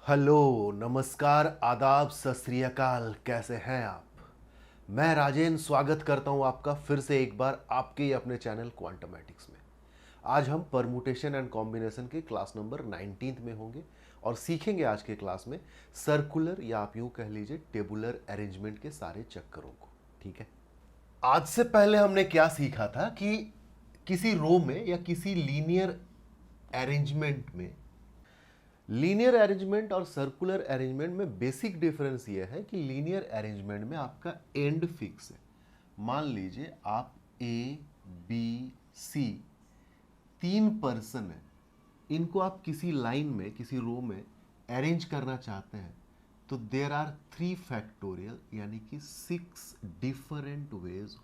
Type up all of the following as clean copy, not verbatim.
Hello, नमस्कार, आदाब, सत श्री अकाल। कैसे हैं आप? मैं राजेन स्वागत करता हूं आपका फिर से एक बार आपके ही अपने चैनल क्वांटमेटिक्स में। आज हम परमुटेशन एंड कॉम्बिनेशन के क्लास नंबर 19 में होंगे और सीखेंगे आज के क्लास में सर्कुलर या आप यूं कह लीजिए टेबुलर अरेंजमेंट के सारे चक्करों को। ठीक है, आज से पहले हमने क्या सीखा था कि किसी रो में या किसी लीनियर अरेंजमेंट में लीनियर अरेंजमेंट और सर्कुलर अरेंजमेंट में बेसिक डिफरेंस ये है कि लीनियर अरेंजमेंट में आपका एंड फिक्स है। मान लीजिए आप ए बी सी तीन पर्सन है, इनको आप किसी लाइन में किसी रो में अरेंज करना चाहते हैं तो देर आर 3 फैक्टोरियल यानी कि 6 डिफरेंट वेज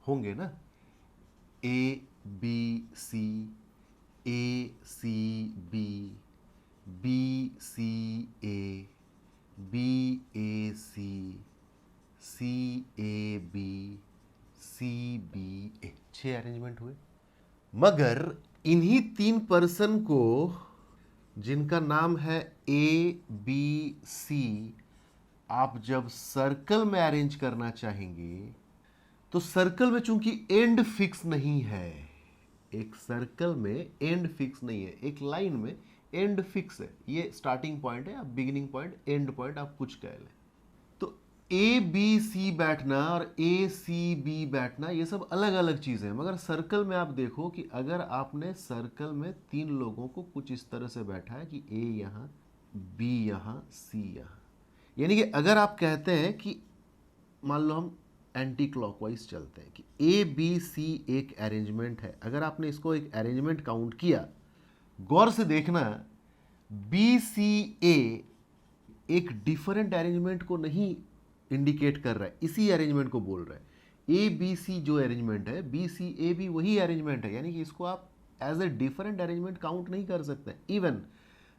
होंगे ना। A B C, A C B, B C A, B A C, C A B, C B A, 6 arrangement हुए। मगर इन्हीं तीन पर्सन को, जिनका नाम है ए बी सी, आप जब सर्कल में अरेंज करना चाहेंगे तो सर्कल में चूंकि एंड फिक्स नहीं है, एक सर्कल में एंड फिक्स नहीं है, एक लाइन में एंड फिक्स है, ये स्टार्टिंग पॉइंट है, आप बिगिनिंग पॉइंट, एंड पॉइंट आप कुछ कह लें, तो ए बी सी बैठना और ए सी बी बैठना ये सब अलग अलग चीजें हैं। मगर सर्कल में आप देखो कि अगर आपने सर्कल में तीन लोगों को कुछ इस तरह से बैठा है कि ए यहां, बी यहां, सी यहां, यानी कि अगर आप कहते हैं कि मान लो हम एंटी क्लॉकवाइज चलते हैं कि ए बी सी एक अरेंजमेंट है, अगर आपने इसको एक अरेंजमेंट काउंट किया, गौर से देखना, बी सी ए एक डिफरेंट अरेंजमेंट को नहीं इंडिकेट कर रहा है, इसी अरेंजमेंट को बोल रहा है। ए बी सी जो अरेंजमेंट है, बी सी ए भी वही अरेंजमेंट है, यानी कि इसको आप as a different arrangement count नहीं कर सकते। Even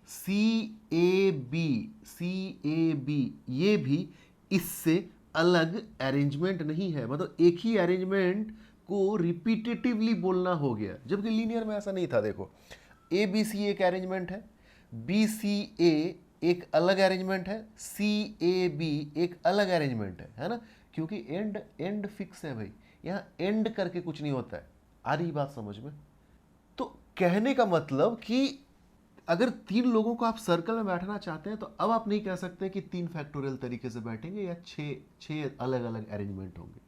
C A B, C A B ये भी इससे अलग अरेंजमेंट नहीं है, मतलब एक ही अरेंजमेंट को रिपीटेटिवली बोलना हो गया, जबकि लीनियर में ऐसा नहीं था। देखो, ए बी सी एक अरेंजमेंट है, बी सी ए एक अलग अरेंजमेंट है, सी ए बी एक अलग अरेंजमेंट है ना, क्योंकि एंड एंड फिक्स है भाई, यहां एंड करके कुछ नहीं होता है। आ रही बात समझ में? तो कहने का मतलब कि अगर तीन लोगों को आप सर्कल में बैठना चाहते हैं तो अब आप नहीं कह सकते कि 3 फैक्टोरियल तरीके से बैठेंगे या छह अलग अलग अरेंजमेंट होंगे।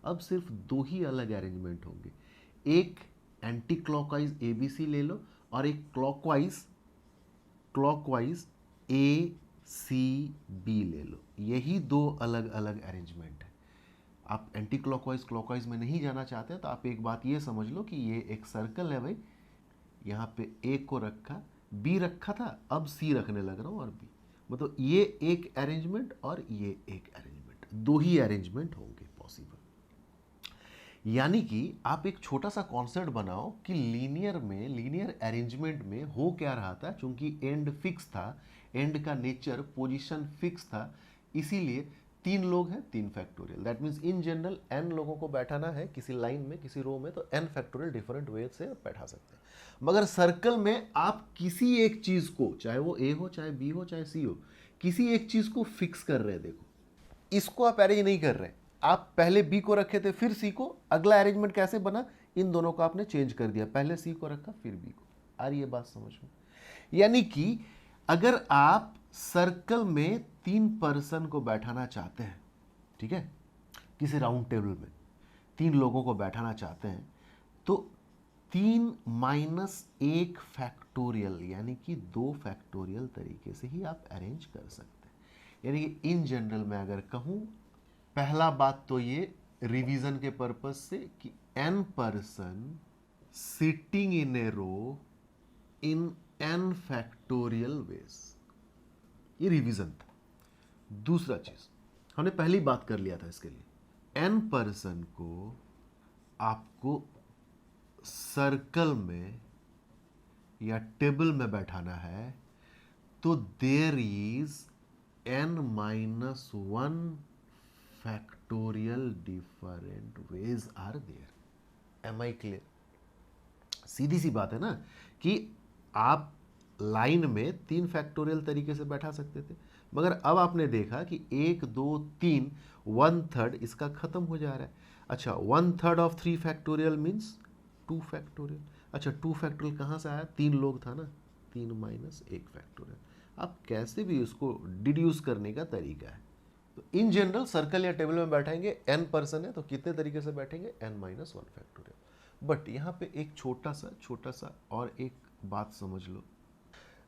अब सिर्फ 2 ही अलग अरेंजमेंट होंगे, एक anticlockwise A B C ले लो और एक clockwise clockwise A C B ले लो, यही 2 अलग अलग अरेंजमेंट है। आप एंटी क्लॉकवाइज क्लॉकवाइज में नहीं जाना चाहते तो आप एक बात ये समझ लो कि ये एक सर्कल है भाई, यहाँ पे ए को रखा, बी रखा था, अब सी रखने लग रहा हूँ और बी, मतलब ये एक अरेंजमेंट और ये एक अरेंजमेंट, 2 ही अरेंजमेंट होंगे पॉसिबल। यानी कि आप एक छोटा सा कॉन्सेप्ट बनाओ कि लीनियर में, लीनियर अरेंजमेंट में हो क्या रहा था, चूंकि एंड फिक्स था, एंड का नेचर पोजीशन फिक्स था, इसीलिए 3 लोग हैं 3 factorial. That means in general n लोगों को बैठाना है किसी लाइन में किसी रो में तो n फैक्टोरियल डिफरेंट वे से बैठा सकते हैं। मगर सर्कल में आप किसी एक चीज को, चाहे वो a हो, चाहे b हो, चाहे c हो, किसी एक चीज को फिक्स कर रहे हैं। देखो, इसको आप अरेंज नहीं कर रहे, आप पहले बी को रखे थे फिर सी को, अगला अरेंजमेंट कैसे बना, इन दोनों को आपने चेंज कर दिया, पहले सी को रखा फिर बी को। आ रही है बात समझ में? यानी कि अगर आप सर्कल में 3 पर्सन को बैठाना चाहते हैं, ठीक है, किसी राउंड टेबल में 3 लोगों को बैठाना चाहते हैं तो 3 माइनस 1 फैक्टोरियल यानी कि 2 फैक्टोरियल तरीके से ही आप अरेंज कर सकते हैं। यानी कि इन जनरल में अगर कहूं, पहला बात तो ये रिवीजन के पर्पस से कि n person sitting in a row in n factorial ways, ये रिवीजन था। दूसरा चीज हमने पहली बात कर लिया था, इसके लिए n पर्सन को आपको सर्कल में या टेबल में बैठाना है तो there is n minus 1 factorial different ways are there. Am I clear? सीधी सी बात है ना कि आप लाइन में 3 फैक्टोरियल तरीके से बैठा सकते थे, मगर अब आपने देखा कि 1 2 3 1/3 इसका खत्म हो जा रहा है। अच्छा, 1/3 ऑफ 3 फैक्टोरियल मीन्स 2 फैक्टोरियल। अच्छा, 2 फैक्टोरियल कहाँ से आया? 3 लोग था ना, 3 माइनस 1 फैक्टोरियल। आप कैसे भी उसको डिड्यूस करने का तरीका है। तो इन जनरल सर्कल या टेबल में बैठेंगे, n पर्सन है तो कितने तरीके से बैठेंगे? n minus 1 factorial. बट यहाँ पे एक छोटा सा और एक बात समझ लो,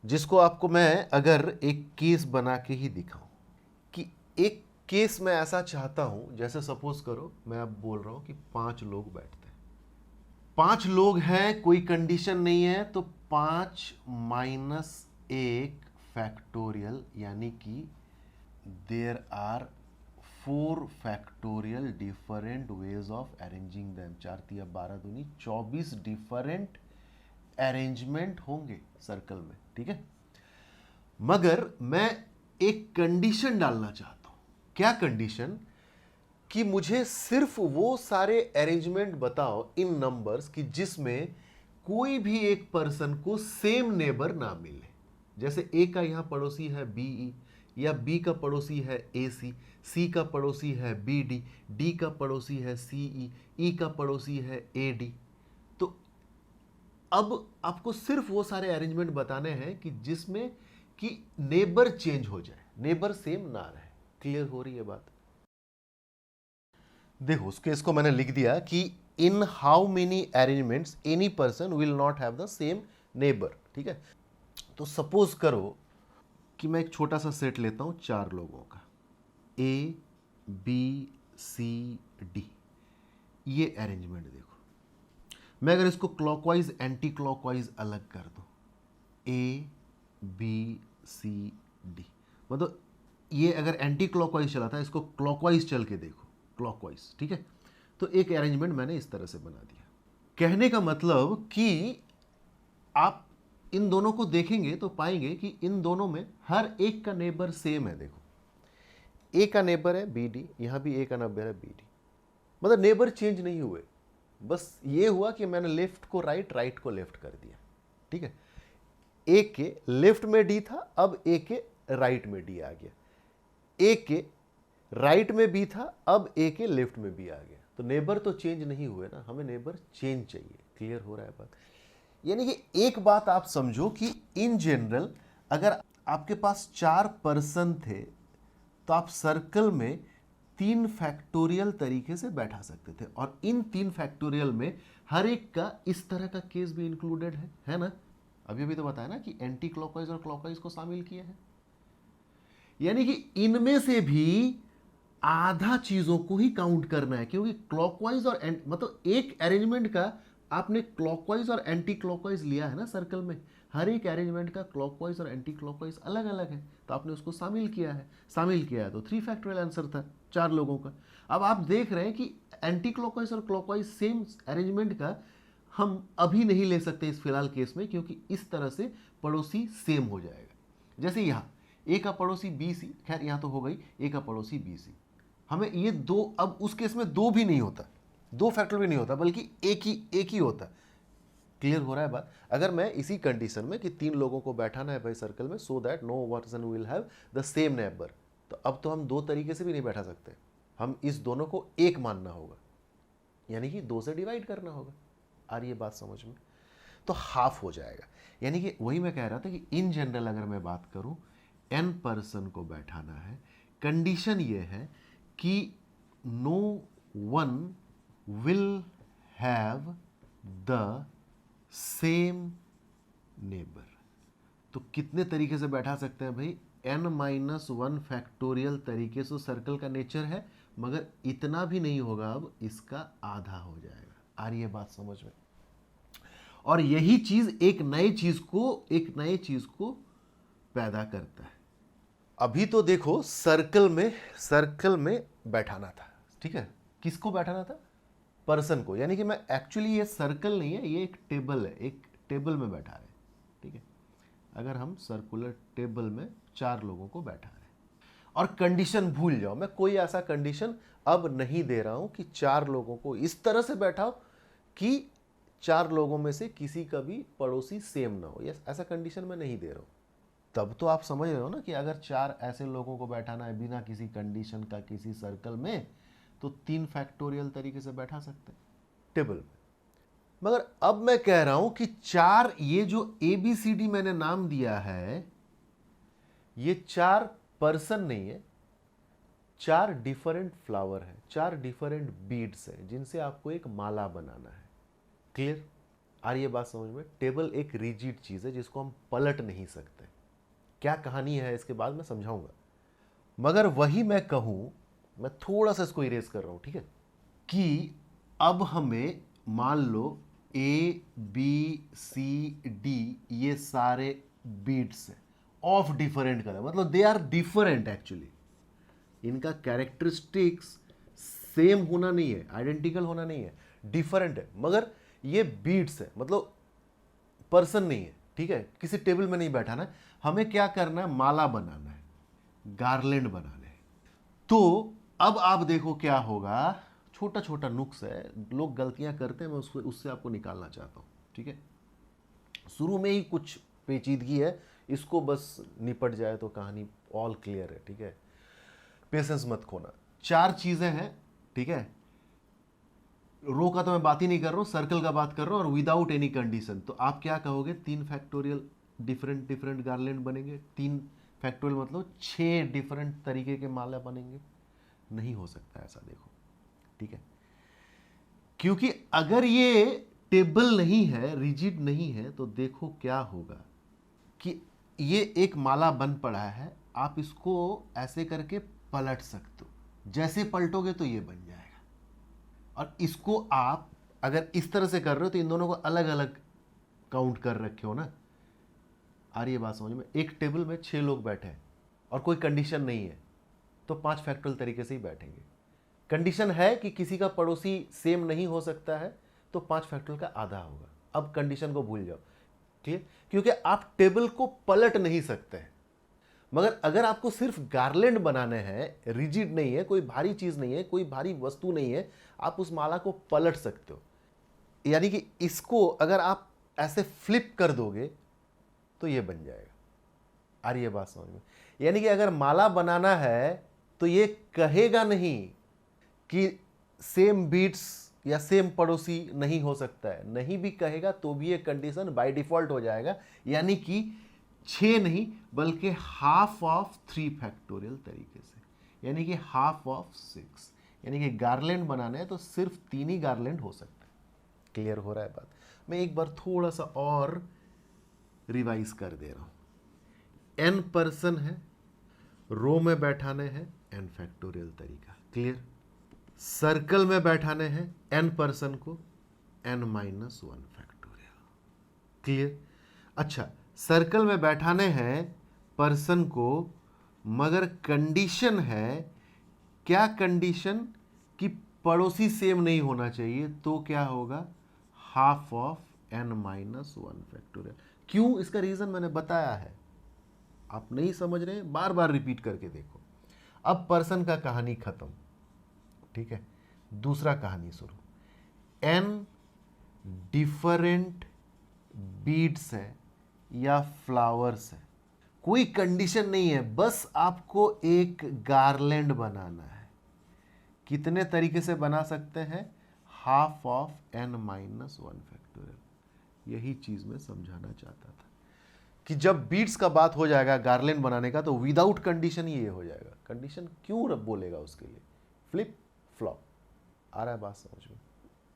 जिसको आपको मैं अगर एक केस बना के ही दिखाऊं कि एक केस में ऐसा चाहता हूं, जैसे सपोज करो मैं अब बोल रहा हूं कि 5 लोग बैठते हैं, 5 लोग हैं, कोई कंडीशन नहीं है, तो 5 माइनस 1 फैक्टोरियल, यानी कि there are 4 factorial different ways of arranging them. 4 तिया 12 दूनी 24 डिफरेंट अरेंजमेंट होंगे सर्कल में, ठीक है। मगर मैं एक कंडीशन डालना चाहता हूं। क्या कंडीशन? कि मुझे सिर्फ वो सारे अरेंजमेंट बताओ इन नंबर्स कि जिसमें कोई भी एक पर्सन को सेम नेबर ना मिले। जैसे ए का यहां पड़ोसी है बीई, या बी का पड़ोसी है एसी, सी का पड़ोसी है बीडी, डी का पड़ोसी है सीई, ई का पड़ोसी है एडी। तो अब आपको सिर्फ वो सारे अरेंजमेंट बताने हैं कि जिसमें कि नेबर चेंज हो जाए, नेबर सेम ना रहे। क्लियर हो रही है बात? देखो उसके इसको मैंने लिख दिया कि इन how many arrangements any person will not have the same neighbour, ठीक है। तो सपोज करो कि मैं एक छोटा सा सेट लेता हूं 4 लोगों का, ए बी सी डी। ये अरेंजमेंट देखो, मैं अगर इसको क्लॉकवाइज एंटी क्लॉकवाइज अलग कर दूं, ए बी सी डी, मतलब ये अगर एंटी क्लॉकवाइज चला था, इसको क्लॉकवाइज चल के देखो, क्लॉकवाइज, ठीक है। तो एक अरेंजमेंट मैंने इस तरह से बना दिया। कहने का मतलब कि आप इन दोनों को देखेंगे तो पाएंगे कि इन दोनों में हर एक का नेबर सेम है। देखो ए का नेबर है बी डी, यहां भी ए का नेबर है बी डी, मतलब नेबर चेंज नहीं हुए, बस ये हुआ कि मैंने लेफ्ट को राइट, राइट को लेफ्ट कर दिया, ठीक है। ए के लेफ्ट में डी था, अब ए के राइट में डी आ गया। ए के राइट में बी था, अब ए के लेफ्ट में बी आ गया। तो नेबर तो चेंज नहीं हुए ना, हमें नेबर चेंज चाहिए। क्लियर हो रहा है बात? यानी कि एक बात आप समझो कि इन जनरल अगर आपके पास 4 पर्सन थे तो आप सर्कल में 3 फैक्टोरियल तरीके से बैठा सकते थे, और इन 3 फैक्टोरियल में हर एक का इस तरह का केस भी इंक्लूडेड है ना। अभी भी तो बताया ना कि एंटी क्लॉकवाइज और क्लॉकवाइज को शामिल किया है। यानी कि इनमें से भी आधा चीजों को ही काउंट करना है, क्योंकि क्लॉकवाइज और मतलब एक अरेंजमेंट का आपने क्लॉकवाइज और एंटी क्लॉकवाइज लिया है ना सर्कल में, हर एक अरेंजमेंट का क्लॉकवाइज और एंटी क्लॉकवाइज अलग अलग है, तो आपने उसको शामिल किया है तो 3 फैक्टोरियल आंसर था 4 लोगों का। अब आप देख रहे हैं कि एंटी क्लॉकवाइज और क्लॉकवाइज सेम अरेंजमेंट का हम अभी नहीं ले सकते इस फिलहाल केस में, क्योंकि इस तरह से पड़ोसी सेम हो जाएगा। जैसे यहाँ ए का पड़ोसी बी सी, खैर यहाँ तो हो गई ए का पड़ोसी बी सी, हमें ये 2, अब उस केस में 2 भी नहीं होता, 2 फैक्टर भी नहीं होता, बल्कि एक ही होता। क्लियर हो रहा है बात? अगर मैं इसी कंडीशन में कि 3 लोगों को बैठाना है भाई सर्कल में, so that no person will have the same neighbour, तो अब तो हम 2 तरीके से भी नहीं बैठा सकते, हम इस दोनों को एक मानना होगा, यानी कि 2 से डिवाइड करना होगा। आ रही है बात समझ में? तो हाफ हो जाएगा। यानी कि वही मैं कह रहा था कि इन जनरल अगर मैं बात करूं, n पर्सन को बैठाना है, कंडीशन ये है कि no one will have the same neighbour. तो कितने तरीके से बैठा सकते हैं भाई? n-1 फैक्टोरियल तरीके से सर्कल का नेचर है, मगर इतना भी नहीं होगा, अब इसका आधा हो जाएगा। आ रही है बात समझ में? और यही चीज एक नए चीज को पैदा करता है। अभी तो देखो सर्कल में बैठाना था, ठीक है। किसको बैठाना था? पर्सन को। यानी कि मैं एक्चुअली, ये सर्कल नहीं है, ये एक टेबल है, एक टेबल में बैठा रहे, ठीक है। अगर हम सर्कुलर टेबल में 4 लोगों को बैठा रहे, और कंडीशन भूल जाओ, मैं कोई ऐसा कंडीशन अब नहीं दे रहा हूं कि 4 लोगों को इस तरह से बैठाओ कि 4 लोगों में से किसी का भी पड़ोसी सेम ना हो, यस ऐसा कंडीशन मैं नहीं दे रहा हूँ। तब तो आप समझ रहे हो ना कि अगर 4 ऐसे लोगों को बैठाना है बिना किसी कंडीशन का किसी सर्कल में, तो 3 फैक्टोरियल तरीके से बैठा सकते हैं टेबल में। मगर अब मैं कह रहा हूं कि 4 ये जो ABCD मैंने नाम दिया है, ये 4 पर्सन नहीं है, 4 डिफरेंट फ्लावर है, 4 डिफरेंट बीड्स है जिनसे आपको एक माला बनाना है। क्लियर? आ रही है बात समझ में? टेबल एक रिजिड चीज है जिसको हम पलट नहीं सकते। क्या कहानी है इसके बाद मैं समझाऊंगा, मगर वही मैं कहूं, मैं थोड़ा सा इसको इरेज कर रहा हूं, ठीक है, कि अब हमें मान लो ABCD ये सारे बीट्स हैं ऑफ डिफरेंट कलर, मतलब दे आर डिफरेंट एक्चुअली, इनका कैरेक्टरिस्टिक्स सेम होना नहीं है, आइडेंटिकल होना नहीं है, डिफरेंट है, मगर ये बीट्स है, मतलब पर्सन नहीं है, ठीक है, किसी टेबल में नहीं बैठाना है। हमें क्या करना है? माला बनाना है, गार्लैंड बनाने हैं। तो अब आप देखो क्या होगा, छोटा छोटा नुक्स है, लोग गलतियां करते हैं, मैं उससे आपको निकालना चाहता हूं, ठीक है। शुरू में ही कुछ पेचीदगी है, इसको बस निपट जाए तो कहानी ऑल क्लियर है, ठीक है। पेशेंस मत खोना। 4 चीजें हैं, ठीक है, रो का तो मैं बात ही नहीं कर रहा हूं, सर्कल का बात कर रहा हूं, और विदाउट एनी कंडीशन। तो आप क्या कहोगे? 3 फैक्टोरियल डिफरेंट डिफरेंट गार्लैंड बनेंगे। 3 फैक्टोरियल मतलब 6 डिफरेंट तरीके के माला बनेंगे। नहीं हो सकता ऐसा, देखो, ठीक है, क्योंकि अगर ये टेबल नहीं है, रिजिड नहीं है, तो देखो क्या होगा कि ये एक माला बन पड़ा है, आप इसको ऐसे करके पलट सकते हो, जैसे पलटोगे तो ये बन जाएगा। और इसको आप अगर इस तरह से कर रहे हो तो इन दोनों को अलग अलग काउंट कर रखे हो ना। आ रही है बात समझ में? एक टेबल में 6 लोग बैठे हैं और कोई कंडीशन नहीं है, तो 5 फैक्टोरियल तरीके से ही बैठेंगे। कंडीशन है कि किसी का पड़ोसी सेम नहीं हो सकता है, तो 5 फैक्टोरियल का आधा होगा। अब कंडीशन को भूल जाओ, ठीक, क्योंकि आप टेबल को पलट नहीं सकते हैं। मगर अगर आपको सिर्फ गार्लैंड बनाने हैं, रिजिड नहीं है, कोई भारी चीज नहीं है, कोई भारी वस्तु नहीं है, आप उस माला को पलट सकते हो। यानी कि इसको अगर आप ऐसे फ्लिप कर दोगे तो ये बन जाएगा। आ रही है बात समझ में? यानी कि अगर माला बनाना है तो ये कहेगा नहीं कि सेम बीट्स या सेम पड़ोसी नहीं हो सकता है, नहीं भी कहेगा तो भी ये कंडीशन बाय डिफॉल्ट हो जाएगा। यानी कि 6 नहीं बल्कि हाफ ऑफ 3 फैक्टोरियल तरीके से, यानी कि हाफ ऑफ 6, यानी कि गार्लैंड बनाना है तो सिर्फ 3 ही गार्लैंड हो सकता है। क्लियर हो रहा है बात? मैं एक बार थोड़ा सा और रिवाइज कर दे रहा हूं। n पर्सन है, रो में बैठाने हैं, n फैक्टोरियल तरीका। क्लियर? सर्कल में बैठाने हैं n पर्सन को, n माइनस 1 फैक्टोरियल। क्लियर? अच्छा, सर्कल में बैठाने हैं पर्सन को, मगर कंडीशन है, क्या कंडीशन? कि पड़ोसी सेम नहीं होना चाहिए, तो क्या होगा? Half of n minus 1 factorial. क्यों? इसका रीजन मैंने बताया है, आप नहीं समझ रहे, बार बार रिपीट करके देखो। अब पर्सन का कहानी खत्म, ठीक है, दूसरा कहानी शुरू। n डिफरेंट बीड्स है या फ्लावर्स है, कोई कंडीशन नहीं है, बस आपको एक गार्लैंड बनाना है। कितने तरीके से बना सकते हैं? Half of n minus 1 factorial. यही चीज मैं समझाना चाहता था कि जब बीट्स का बात हो जाएगा गार्लैंड बनाने का, तो विदाउट कंडीशन ही ये हो जाएगा। कंडीशन क्यों रब बोलेगा उसके लिए? Flip flop. आ रहा है बात समझ में?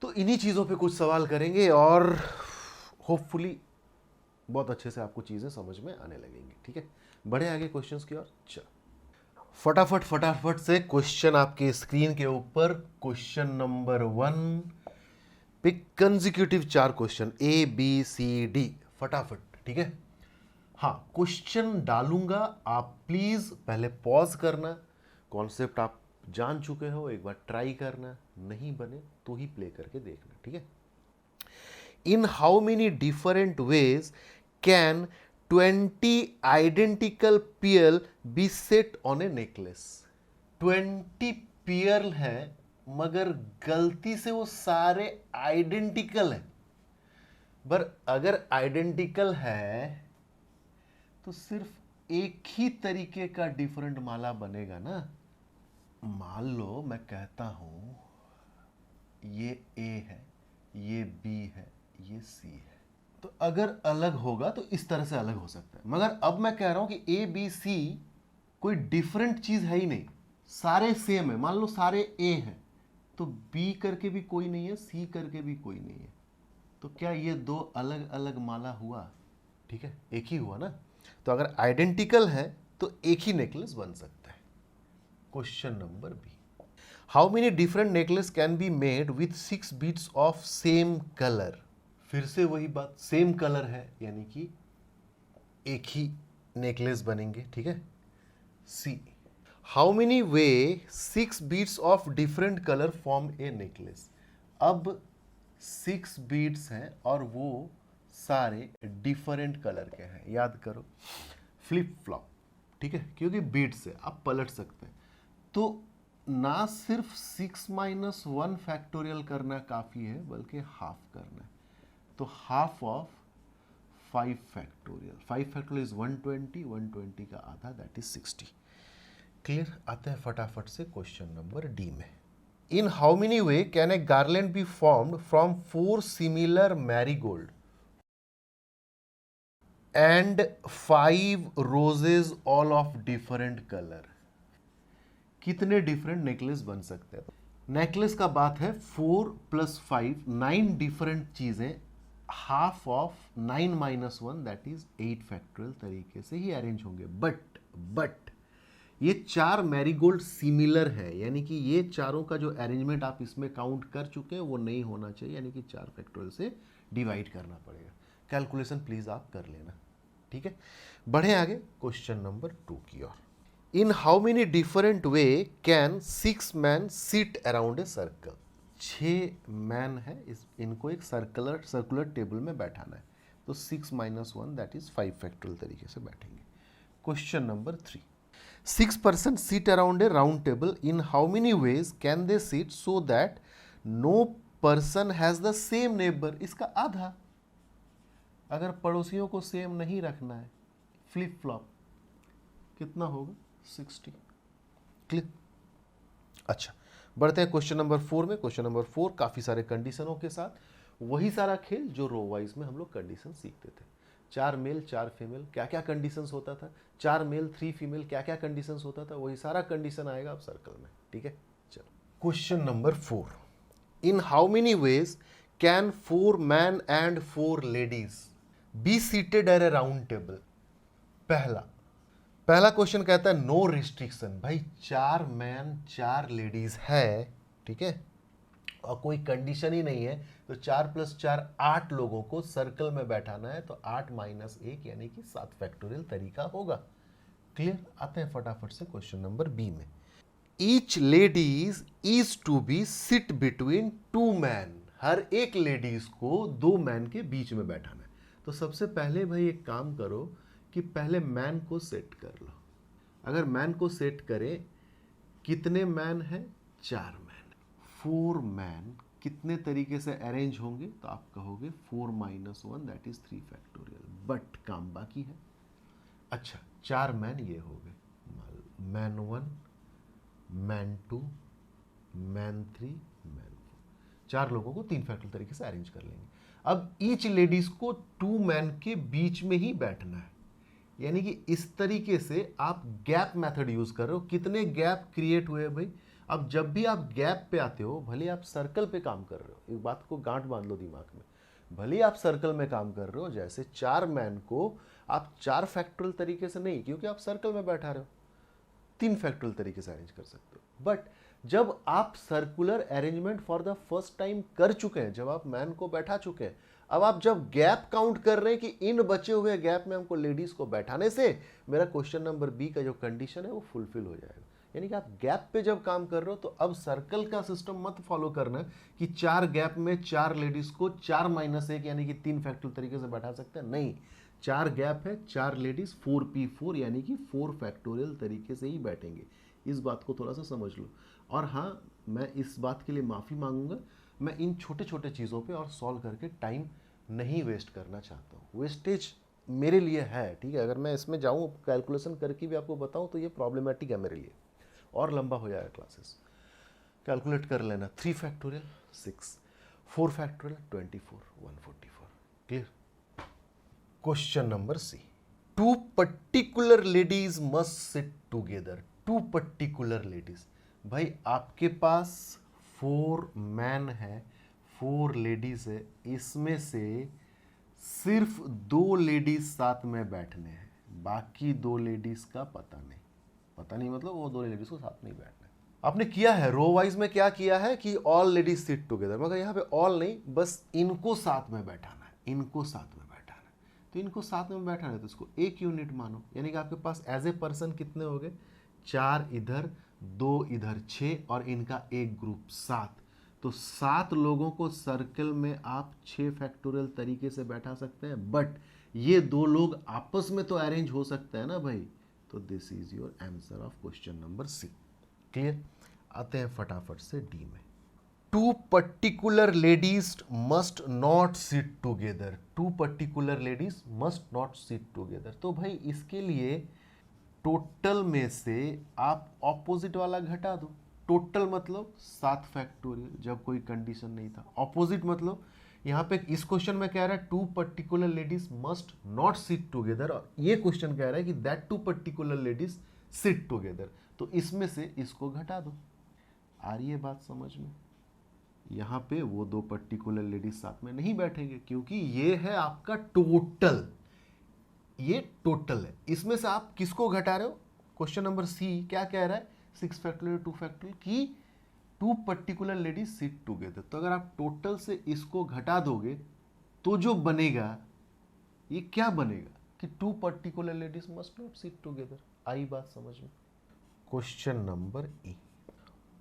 तो इन्हीं चीजों पे कुछ सवाल करेंगे और होपफुली बहुत अच्छे से आपको चीजें समझ में आने लगेंगी, ठीक है। बढ़े आगे क्वेश्चंस की ओर। फटाफट फटाफट से क्वेश्चन आपके स्क्रीन के ऊपर। Question number 1 pick consecutive 4 question ABCD, फटाफट, ठीक है। हाँ, क्वेश्चन डालूंगा, आप प्लीज पहले पॉज करना, कॉन्सेप्ट आप जान चुके हो, एक बार ट्राई करना, नहीं बने तो ही प्ले करके देखना, ठीक है। In how many different ways can 20 identical pair be set on a necklace? 20 pair है, मगर गलती से वो सारे आइडेंटिकल हैं, पर अगर आइडेंटिकल है तो सिर्फ एक ही तरीके का डिफरेंट माला बनेगा ना। मान लो मैं कहता हूं ये ए है, ये बी है, ये सी है, तो अगर अलग होगा तो इस तरह से अलग हो सकता है। मगर अब मैं कह रहा हूं कि ए बी सी कोई डिफरेंट चीज है ही नहीं, सारे सेम है। मान लो सारे ए हैं, तो बी करके भी कोई नहीं है, सी करके भी कोई नहीं है, तो क्या ये दो अलग अलग माला हुआ? ठीक है, एक ही हुआ ना। तो अगर आइडेंटिकल है तो एक ही नेकलेस बन सकता है। Question number B, how many different necklace can be made with 6 beads of same colour? फिर से वही बात, सेम कलर है यानी कि एक ही नेकलेस बनेंगे। ठीक है। See, how many way 6 beads of different colour form a necklace? अब 6 बीट्स हैं और वो सारे डिफरेंट कलर के हैं। याद करो, फ्लिप फ्लॉप, ठीक है, क्योंकि बीट्स से आप पलट सकते हैं। तो ना सिर्फ 6 - 1 फैक्टोरियल करना काफ़ी है, बल्कि हाफ करना है। तो half of 5 factorial, 5 factorial is 120, 120 का आधा दैट इज 60। क्लियर? आते हैं फटाफट से क्वेश्चन नंबर डी में। इन how many way can a garland be formed from 4 similar marigold and 5 roses all of different colour? कितने डिफरेंट नेकलेस बन सकते हैं? नेकलेस का बात है 4 + 5, 9 डिफरेंट चीजें half of 9 - 1 that is 8 factorial तरीके से ही अरेंज होंगे। बट ये 4 मैरीगोल्ड सिमिलर है, यानी कि ये चारों का जो अरेंजमेंट आप इसमें काउंट कर चुके हैं वो नहीं होना चाहिए, यानी कि 4 फैक्टोरियल से डिवाइड करना पड़ेगा। कैलकुलेशन प्लीज आप कर लेना। ठीक है, बढ़े आगे क्वेश्चन नंबर 2 की ओर। In how many different way can 6 man sit around a circle? 6 man है, इनको एक सर्कुलर टेबल में बैठाना है, तो 6 - 1 दैट इज 5 फैक्टोरियल तरीके से बैठेंगे। Question number 3, 6 person sit around a round table, in how many ways can they sit so that no person has the same neighbour? इसका आधा। अगर पड़ोसियों को सेम नहीं रखना है, फ्लिप फ्लॉप, कितना होगा? 60। क्लियर? अच्छा, बढ़ते हैं क्वेश्चन नंबर 4 में। क्वेश्चन नंबर 4 काफी सारे कंडीशनों के साथ, वही सारा खेल जो रो वाइज में हम लोग कंडीशन सीखते थे। 4 मेल 4 फीमेल, क्या क्या कंडीशंस होता था? 4 मेल 3 फीमेल, क्या क्या कंडीशंस होता था? वही सारा कंडीशन आएगा अब सर्कल में। ठीक है, चलो question number 4, in how many ways can 4 man and 4 ladies be seated at a round table? पहला क्वेश्चन कहता है नो रिस्ट्रिक्शन। भाई 4 मैन 4 लेडीज है, ठीक है, और कोई कंडीशन ही नहीं है, तो 4 + 4 8 लोगों को सर्कल में बैठाना है, तो 8 - 1 यानी कि 7 फैक्टोरियल तरीका होगा। क्लियर? आते हैं फटाफट से क्वेश्चन नंबर बी में। Each ladies is to be sit between 2 man, हर एक लेडीज को 2 मैन के बीच में बैठाना है। तो सबसे पहले भाई एक काम करो कि पहले मैन को सेट कर लो। अगर मैन को सेट करें, कितने मैन हैं? 4 मैन। 4 मैन कितने तरीके से अरेंज होंगे? तो आप कहोगे 4 - 1 दैट इज 3 फैक्टोरियल, बट काम बाकी है। अच्छा, 4 मैन ये हो गए, मैन 1, मैन 2, मैन 3, मैन 4, 4 लोगों को 3 फैक्टोरियल तरीके से अरेंज कर लेंगे। अब ईच लेडीज को 2 मैन के बीच में ही बैठना है, यानी कि इस तरीके से आप गैप मेथड यूज कर रहे हो। कितने गैप क्रिएट हुए भाई? अब जब भी आप गैप पे आते हो, भले आप सर्कल पे काम कर रहे हो, एक बात को गांठ बांध लो दिमाग में, भले आप सर्कल में काम कर रहे हो, जैसे 4 मैन को आप 4 फैक्टोरियल तरीके से नहीं, क्योंकि आप सर्कल में बैठा रहे हो, 3 फैक्टोरियल तरीके से अरेंज कर सकते हो। बट जब आप circular arrangement for the first time कर चुके हैं, जब आप मैन को बैठा चुके हैं, अब आप जब गैप काउंट कर रहे हैं कि इन बचे हुए गैप में हमको लेडीज को बैठाने से मेरा क्वेश्चन नंबर बी का जो कंडीशन है वो फुलफिल हो जाएगा। यानी कि आप गैप पे जब काम कर रहे हो तो अब सर्कल का सिस्टम मत फॉलो करना कि 4 गैप में 4 लेडीज को 4 - 1 यानी कि 3 फैक्टोरियल तरीके से बैठा सकते हैं। नहीं, 4 गैप है, 4 लेडीज 4p4 यानी कि 4 फैक्टोरियल तरीके से ही बैठेंगे। इस बात को थोड़ा सा समझ लो। और हाँ, मैं इस बात के लिए माफ़ी मांगूंगा, मैं इन छोटे छोटे चीज़ों पे और सॉल्व करके टाइम नहीं वेस्ट करना चाहता हूँ। वेस्टेज मेरे लिए है, ठीक है, अगर मैं इसमें जाऊँ कैलकुलेशन करके भी आपको बताऊँ तो ये प्रॉब्लमेटिक है मेरे लिए, और लंबा हो जाएगा क्लासेस। कैलकुलेट कर लेना, 3 factorial 6, 4 factorial 24, 144। Clear. Question number C, two particular ladies must sit together. Two particular ladies, भाई आपके पास 4 मैन है, 4 लेडीज है, इसमें से सिर्फ 2 लेडीज साथ में बैठने हैं, बाकी 2 लेडीज का पता नहीं। पता नहीं मतलब वो 2 लेडीज को साथ नहीं बैठना है। आपने किया है रो वाइज में, क्या किया है कि ऑल लेडीज सिट टुगेदर, मगर यहाँ पे ऑल नहीं, बस इनको साथ में बैठाना है, इनको साथ में बैठाना है। तो इनको साथ में बैठाना है तो इसको एक यूनिट मानो, यानी कि आपके पास एज ए पर्सन कितने हो गए, 4 इधर 2 इधर 6, और इनका एक ग्रुप 7। तो 7 लोगों को सर्कल में आप 6 फैक्टोरियल तरीके से बैठा सकते हैं, बट ये 2 लोग आपस में तो अरेंज हो सकता है ना भाई। तो this is your answer of question number C. Clear. आते हैं फटाफट से डी में। Two particular ladies must not sit together. Two particular ladies must not sit together, तो भाई इसके लिए टोटल में से आप ऑपोजिट वाला घटा दो। टोटल मतलब 7 फैक्टोरियल, जब कोई कंडीशन नहीं था। ऑपोजिट मतलब यहाँ पे इस क्वेश्चन में कह रहा है two particular ladies must not sit together, और ये क्वेश्चन कह रहा है कि that two particular ladies sit together. तो इसमें से इसको घटा दो। आ रही है बात समझ में। यहाँ पे वो 2 पर्टिकुलर लेडीज साथ में नहीं बैठेंगे, क्योंकि ये है आपका टोटल, ये टोटल है। इसमें से आप किसको घटा रहे हो? क्वेश्चन नंबर सी क्या कह रहा है, 6 फैक्टोरियल 2 फैक्टोरियल की 2 पर्टिकुलर लेडीज सिट टुगेदर। तो अगर आप टोटल से इसको घटा दोगे तो जो बनेगा, ये क्या बनेगा कि 2 particular ladies must not sit together. आई बात समझ में। Question number E,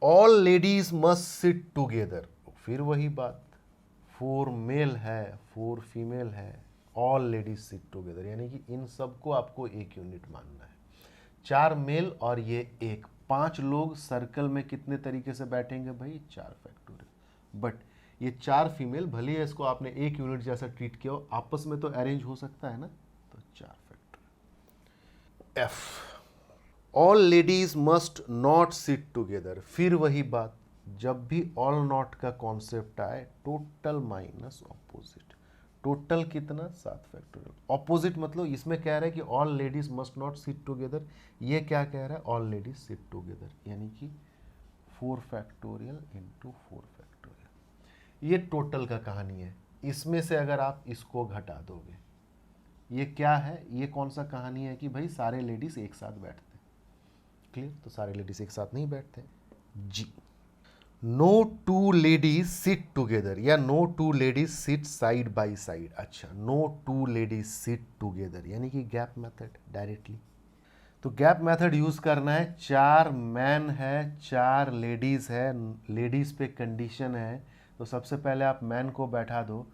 all ladies must sit together. फिर वही बात, 4 मेल है 4 फीमेल है, ऑल लेडीज सिट टुगेदर, यानी कि इन सबको आपको एक यूनिट मानना है। 4 मेल और ये एक, 5 लोग सर्कल में कितने तरीके से बैठेंगे भाई, 4 फैक्टोरियल। बट ये 4 फीमेल, भले ही इसको आपने एक यूनिट जैसा ट्रीट किया हो, आपस में तो अरेंज हो सकता है ना, तो 4 factorial. F, all ladies must not sit together. फिर वही बात, जब भी ऑल नॉट का कॉन्सेप्ट आए, टोटल माइनस ऑपोजिट। टोटल कितना, 7 फैक्टोरियल। ऑपोजिट मतलब इसमें कह रहा है कि all ladies must not sit together, ये क्या कह रहा है, ऑल लेडीज सिट टुगेदर, यानी कि 4 फैक्टोरियल इंटू 4 फैक्टोरियल। ये टोटल का कहानी है। इसमें से अगर आप इसको घटा दोगे, ये क्या है, ये कौन सा कहानी है कि भाई सारे लेडीज एक साथ बैठते हैं। क्लियर। तो सारे लेडीज एक साथ नहीं बैठते। जी, नो 2 लेडीज सिट टुगेदर, या no 2 ladies sit side by side. अच्छा, नो 2 लेडीज सिट टुगेदर, यानी कि गैप मेथड डायरेक्टली। तो गैप मेथड यूज करना है। 4 मैन है 4 लेडीज है, लेडीज पे कंडीशन है, तो सबसे पहले आप मैन को बैठा दो।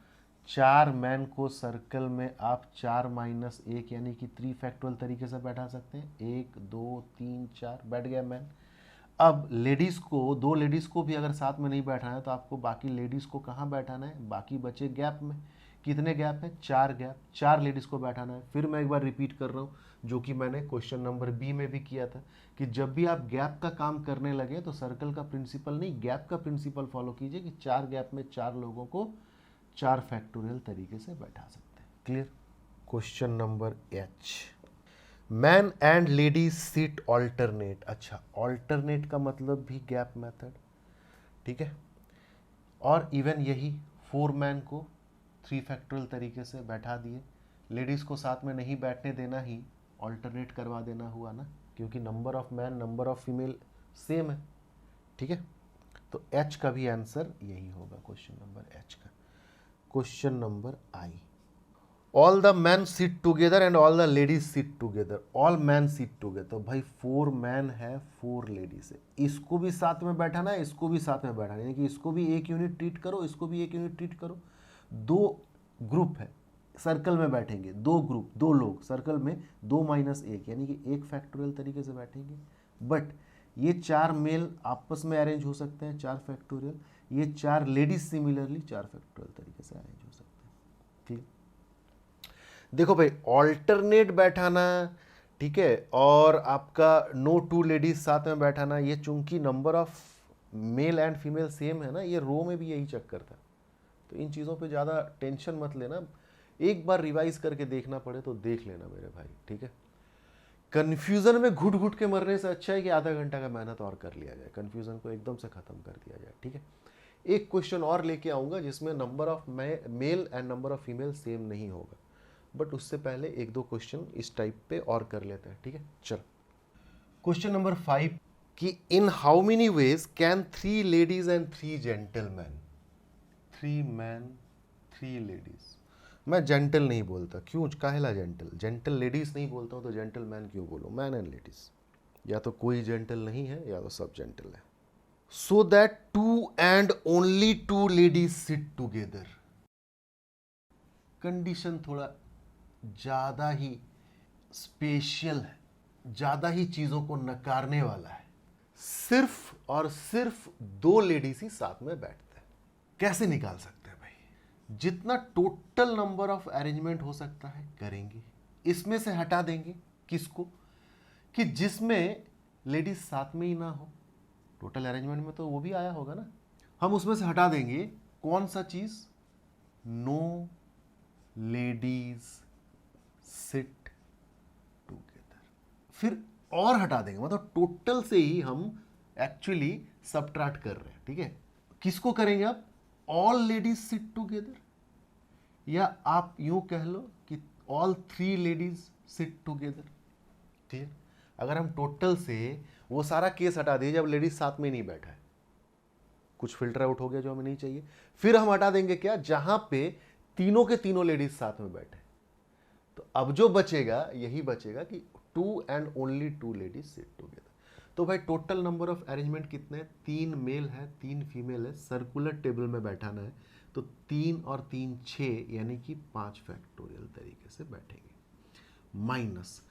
4 मैन को सर्कल में आप 4 माइनस 1 यानी कि 3 फैक्टोरियल तरीके से बैठा सकते हैं। 1 2 3 4 बैठ गया मैन। अब लेडीज़ को, 2 लेडीज़ को भी अगर साथ में नहीं बैठाना है तो आपको बाकी लेडीज़ को कहाँ बैठाना है, बाकी बचे गैप में। कितने गैप है, 4 गैप, 4 लेडीज़ को बैठाना है। फिर मैं एक बार रिपीट कर रहा हूँ, जो कि मैंने क्वेश्चन नंबर बी में भी किया था, कि जब भी आप गैप का काम करने लगे तो सर्कल का प्रिंसिपल नहीं, गैप का प्रिंसिपल फॉलो कीजिए कि 4 गैप में 4 लोगों को 4 फैक्टोरियल तरीके से बैठा सकते हैं। Clear. Question number H, man and ladies seat alternate. अच्छा, ऑल्टरनेट का मतलब भी गैप मेथड, ठीक है। और इवन यही 4 मैन को 3 फैक्टोरियल तरीके से बैठा दिए, लेडीज़ को साथ में नहीं बैठने देना ही ऑल्टरनेट करवा देना हुआ ना, क्योंकि number of man number of female same है, ठीक है। तो एच का भी आंसर यही होगा, क्वेश्चन नंबर एच का। Question number I, all the man sit together and all the ladies sit together. All man sit together, तो भाई 4 मैन है 4 लेडीज है, इसको भी साथ में बैठाना है, इसको भी साथ में बैठाना है, यानी कि इसको भी एक यूनिट ट्रीट करो, इसको भी एक यूनिट ट्रीट करो। 2 ग्रुप है, सर्कल में बैठेंगे, 2 ग्रुप, 2 लोग सर्कल में 2 माइनस 1 यानी कि 1 फैक्टोरियल तरीके से बैठेंगे। बट ये 4 मेल आपस में अरेंज हो सकते हैं 4 फैक्टोरियल, ये 4 लेडीज सिमिलरली 4 फैक्टोरियल तरीके से अरेंज हो सकते हैं। देखो भाई, ऑल्टरनेट बैठाना, ठीक है, और आपका नो टू लेडीज साथ में बैठाना, ये चूंकि number of male and female same है ना, ये रो में भी यही चक्कर था। तो इन चीज़ों पे ज़्यादा टेंशन मत लेना, एक बार रिवाइज करके देखना पड़े तो देख लेना मेरे भाई, ठीक है। कन्फ्यूजन में घुट घुट के मरने से अच्छा है कि आधा घंटा का मेहनत और कर लिया जाए, कन्फ्यूजन को एकदम से खत्म कर दिया जाए, ठीक है। एक क्वेश्चन और लेके आऊंगा जिसमें number of male and number of female same नहीं होगा, बट उससे पहले एक दो क्वेश्चन इस टाइप पे और कर लेते हैं, ठीक है। चल, क्वेश्चन नंबर 5 कि इन how many ways can 3 ladies and 3 gentleman, 3 man 3 ladies, मैं जेंटल नहीं बोलता, क्यों, काहेला जेंटल, जेंटल लेडीज नहीं बोलता हूँ तो जेंटलमैन क्यों बोलूँ, मैन एंड लेडीज, या तो कोई जेंटल नहीं है या तो सब जेंटल है। So that 2 and only 2 ladies sit together, condition थोड़ा ज्यादा ही स्पेशल है, ज्यादा ही चीजों को नकारने वाला है। सिर्फ और सिर्फ 2 लेडीज ही साथ में बैठते हैं। कैसे निकाल सकते हैं भाई, जितना टोटल नंबर ऑफ अरेंजमेंट हो सकता है करेंगे, इसमें से हटा देंगे किसको, कि जिसमें लेडीज साथ में ही ना हो, टोटल अरेंजमेंट में तो वो भी आया होगा ना, हम उसमें से हटा देंगे कौन सा चीज, नो लेडीज सिट टूगेदर, फिर और हटा देंगे, मतलब टोटल से ही हम एक्चुअली सबट्रैक्ट कर रहे हैं, ठीक है। किसको करेंगे आप, ऑल लेडीज सिट टूगेदर, या आप यूं कह लो कि ऑल 3 लेडीज सिट टूगेदर, ठीक है। अगर हम टोटल से वो सारा केस हटा दिए जब लेडीज साथ में नहीं बैठा है, कुछ फिल्टर आउट हो गया जो हमें नहीं चाहिए, फिर हम हटा देंगे क्या, जहां पे तीनों के तीनों लेडीज साथ में बैठे, तो अब जो बचेगा यही बचेगा कि 2 and only 2 ladies seat together. तो भाई टोटल नंबर ऑफ अरेंजमेंट कितने हैं, 3 मेल है 3 फीमेल है, सर्कुलर टेबल में बैठाना है, तो 3 और 3 6, यानी कि 5 फैक्टोरियल तरीके से बैठेंगे। माइनस,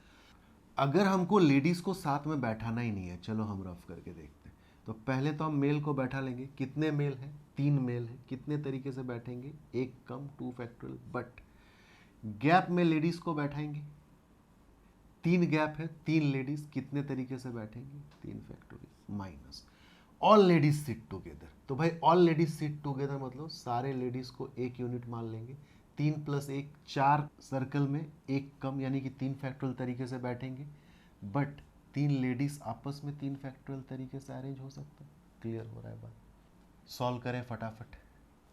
अगर हमको लेडीज को साथ में बैठाना ही नहीं है, चलो हम रफ करके देखते हैं, तो पहले तो हम मेल को बैठा लेंगे, कितने मेल है, 3 मेल है, कितने तरीके से बैठेंगे, एक कम 2 फैक्टोरियल, बट गैप में लेडीज को बैठाएंगे, 3 गैप है 3 लेडीज, कितने तरीके से बैठेंगे, 3 factorial, minus all ladies seat together, तो भाई ऑल लेडीज सिट टूगेदर मतलब सारे लेडीज को एक यूनिट मान लेंगे, 3 + 1 4 सर्कल में एक कम, यानी कि 3 फैक्टोरियल तरीके से बैठेंगे, बट 3 लेडीज आपस में 3 फैक्टोरियल तरीके से अरेंज हो सकता है। क्लियर हो रहा है बात, सॉल्व करें फटाफट,